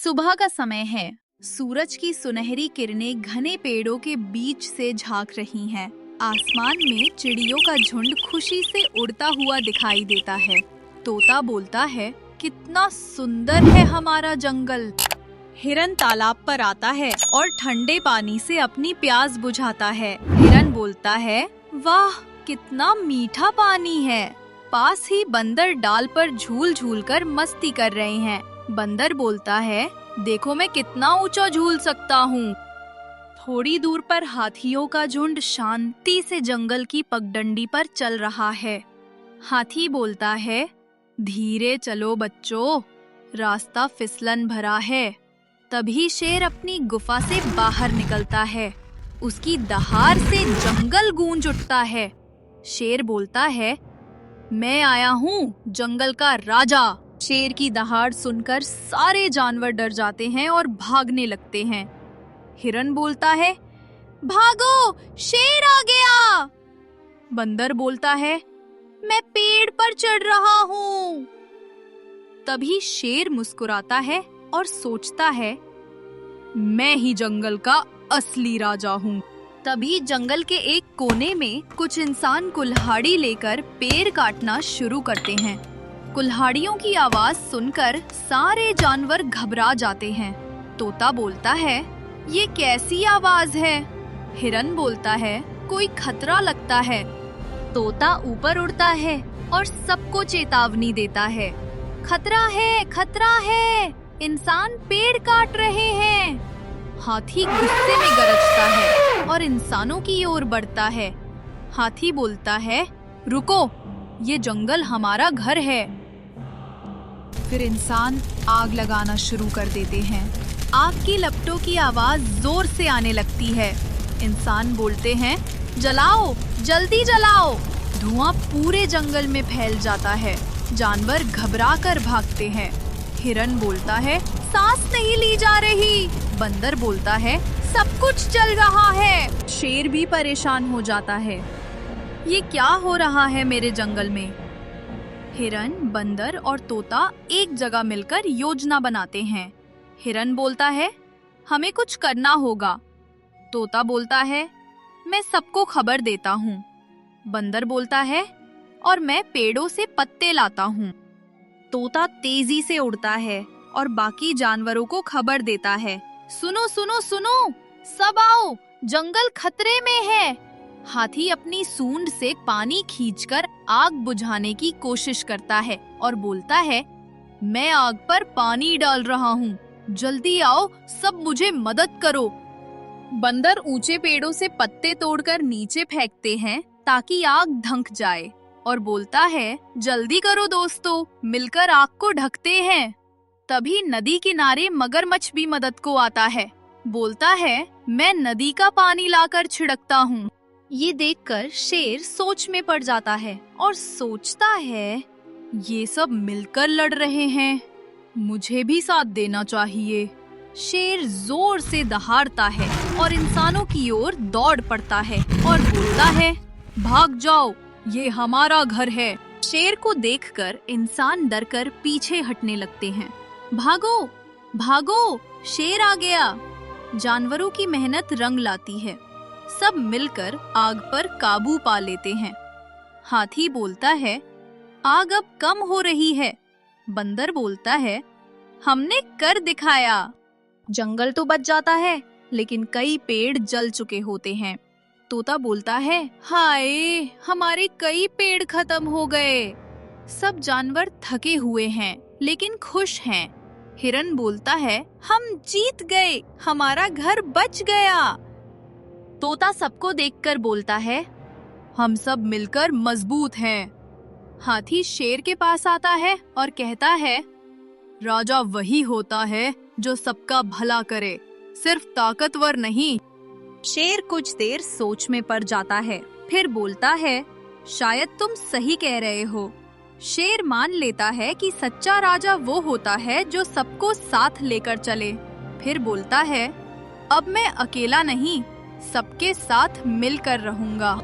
सुबह का समय है। सूरज की सुनहरी किरणें घने पेड़ों के बीच से झांक रही हैं। आसमान में चिड़ियों का झुंड खुशी से उड़ता हुआ दिखाई देता है। तोता बोलता है, कितना सुंदर है हमारा जंगल। हिरन तालाब पर आता है और ठंडे पानी से अपनी प्यास बुझाता है। हिरन बोलता है, वाह कितना मीठा पानी है। पास ही बंदर डाल पर झूल झूल कर मस्ती कर रहे हैं। बंदर बोलता है, देखो मैं कितना ऊंचा झूल सकता हूँ। थोड़ी दूर पर हाथियों का झुंड शांति से जंगल की पगडंडी पर चल रहा है। हाथी बोलता है, धीरे चलो बच्चों, रास्ता फिसलन भरा है। तभी शेर अपनी गुफा से बाहर निकलता है। उसकी दहाड़ से जंगल गूंज उठता है। शेर बोलता है, मैं आया हूँ जंगल का राजा। शेर की दहाड़ सुनकर सारे जानवर डर जाते हैं और भागने लगते हैं। हिरन बोलता है, भागो शेर आ गया। बंदर बोलता है, मैं पेड़ पर चढ़ रहा हूँ। तभी शेर मुस्कुराता है और सोचता है, मैं ही जंगल का असली राजा हूँ। तभी जंगल के एक कोने में कुछ इंसान कुल्हाड़ी लेकर पेड़ काटना शुरू करते हैं। कुल्हाड़ियों की आवाज सुनकर सारे जानवर घबरा जाते हैं। तोता बोलता है, ये कैसी आवाज है? हिरन बोलता है, कोई खतरा लगता है। तोता ऊपर उड़ता है और सबको चेतावनी देता है, खतरा है, इंसान पेड़ काट रहे हैं। हाथी गुस्से में गरजता है और इंसानों की ओर बढ़ता है। हाथी बोलता है, रुको, ये जंगल हमारा घर है। फिर इंसान आग लगाना शुरू कर देते हैं। आग की लपटों की आवाज जोर से आने लगती है। इंसान बोलते हैं, जलाओ, जल्दी जलाओ। धुआं पूरे जंगल में फैल जाता है। जानवर घबरा कर भागते हैं। हिरन बोलता है, सांस नहीं ली जा रही। बंदर बोलता है, सब कुछ जल रहा है। शेर भी परेशान हो जाता है, ये क्या हो रहा है मेरे जंगल में? हिरन, बंदर और तोता एक जगह मिलकर योजना बनाते हैं। हिरन बोलता है, हमें कुछ करना होगा। तोता बोलता है, मैं सबको खबर देता हूँ। बंदर बोलता है, और मैं पेड़ों से पत्ते लाता हूँ। तोता तेजी से उड़ता है और बाकी जानवरों को खबर देता है, सुनो सुनो सुनो, सब आओ, जंगल खतरे में है। हाथी अपनी सूंड से पानी खींचकर आग बुझाने की कोशिश करता है और बोलता है, मैं आग पर पानी डाल रहा हूँ, जल्दी आओ, सब मुझे मदद करो। बंदर ऊंचे पेड़ों से पत्ते तोड़कर नीचे फेंकते हैं ताकि आग धंक जाए और बोलता है, जल्दी करो दोस्तों, मिलकर आग को ढकते हैं। तभी नदी किनारे मगरमच्छ भी मदद को आता है। बोलता है, मैं नदी का पानी लाकर छिड़कता हूँ। ये देखकर शेर सोच में पड़ जाता है और सोचता है, ये सब मिलकर लड़ रहे हैं, मुझे भी साथ देना चाहिए। शेर जोर से दहाड़ता है और इंसानों की ओर दौड़ पड़ता है और बोलता है, भाग जाओ, ये हमारा घर है। शेर को देखकर इंसान डरकर पीछे हटने लगते हैं। भागो भागो, शेर आ गया। जानवरों की मेहनत रंग लाती है। सब मिलकर आग पर काबू पा लेते हैं। हाथी बोलता है, आग अब कम हो रही है। बंदर बोलता है, हमने कर दिखाया। जंगल तो बच जाता है, लेकिन कई पेड़ जल चुके होते हैं। तोता बोलता है, हाय, हमारे कई पेड़ खत्म हो गए। सब जानवर थके हुए हैं, लेकिन खुश हैं। हिरन बोलता है, हम जीत गए, हमारा घर बच गया। तोता सबको देखकर बोलता है, हम सब मिलकर मजबूत हैं। हाथी शेर के पास आता है और कहता है, राजा वही होता है जो सबका भला करे, सिर्फ ताकतवर नहीं। शेर कुछ देर सोच में पड़ जाता है, फिर बोलता है, शायद तुम सही कह रहे हो। शेर मान लेता है कि सच्चा राजा वो होता है जो सबको साथ लेकर चले। फिर बोलता है, अब मैं अकेला नहीं, सबके साथ मिलकर रहूंगा।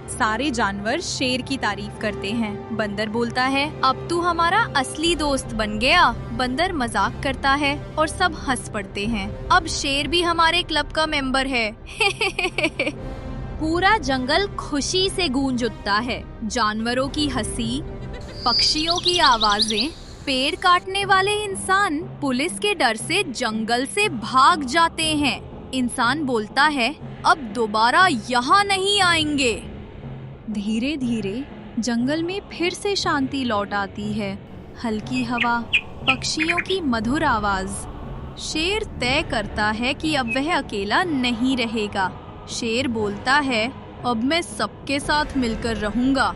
सारे जानवर शेर की तारीफ करते हैं। बंदर बोलता है, अब तू हमारा असली दोस्त बन गया। बंदर मजाक करता है और सब हंस पड़ते हैं। अब शेर भी हमारे क्लब का मेंबर है। पूरा जंगल खुशी से गूंज उठता है। जानवरों की हंसी, पक्षियों की आवाजें, पेड़ काटने वाले इंसान पुलिस के डर से जंगल से भाग जाते हैं। इंसान बोलता है, अब दोबारा यहाँ नहीं आएंगे। धीरे धीरे जंगल में फिर से शांति लौट आती है। हल्की हवा, पक्षियों की मधुर आवाज। शेर तय करता है कि अब वह अकेला नहीं रहेगा। शेर बोलता है, अब मैं सबके साथ मिलकर रहूंगा।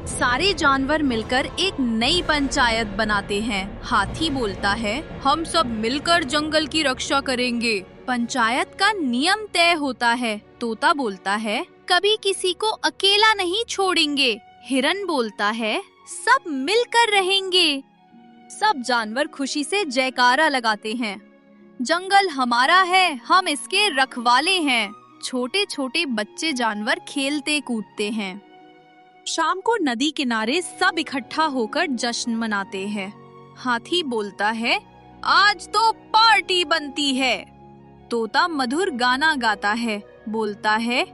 सारे जानवर मिलकर एक नई पंचायत बनाते हैं। हाथी बोलता है, हम सब मिलकर जंगल की रक्षा करेंगे। पंचायत का नियम तय होता है। तोता बोलता है, कभी किसी को अकेला नहीं छोड़ेंगे। हिरन बोलता है, सब मिलकर रहेंगे। सब जानवर खुशी से जयकारा लगाते हैं। जंगल हमारा है, हम इसके रखवाले हैं। छोटे छोटे बच्चे जानवर खेलते कूदते हैं। शाम को नदी किनारे सब इकट्ठा होकर जश्न मनाते हैं। हाथी बोलता है, आज तो पार्टी बनती है। तोता मधुर गाना गाता है, बोलता है,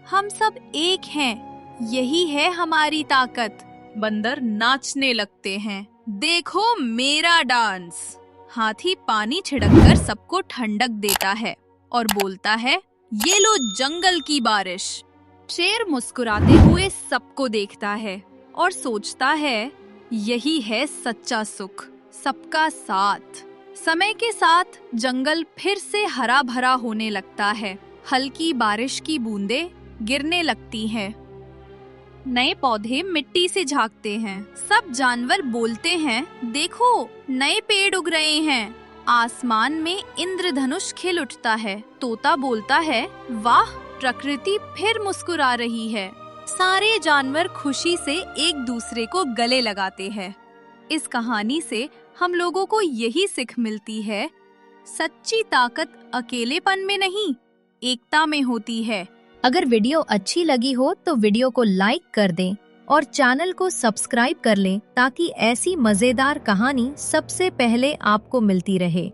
हम सब एक हैं, यही है हमारी ताकत। बंदर नाचने लगते हैं, देखो मेरा डांस। हाथी पानी छिड़ककर सबको ठंडक देता है और बोलता है, ये लो जंगल की बारिश। शेर मुस्कुराते हुए सबको देखता है और सोचता है, यही है सच्चा सुख, सबका साथ। समय के साथ जंगल फिर से हरा भरा होने लगता है। हल्की बारिश की बूंदें गिरने लगती हैं। नए पौधे मिट्टी से झांकते हैं। सब जानवर बोलते हैं, देखो नए पेड़ उग रहे हैं। आसमान में इंद्रधनुष खिल उठता है। तोता बोलता है, वाह, प्रकृति फिर मुस्कुरा रही है। सारे जानवर खुशी से एक दूसरे को गले लगाते हैं। इस कहानी से हम लोगों को यही सीख मिलती है, सच्ची ताकत अकेलेपन में नहीं, एकता में होती है। अगर वीडियो अच्छी लगी हो तो वीडियो को लाइक कर दें और चैनल को सब्सक्राइब कर लें ताकि ऐसी मजेदार कहानी सबसे पहले आपको मिलती रहे।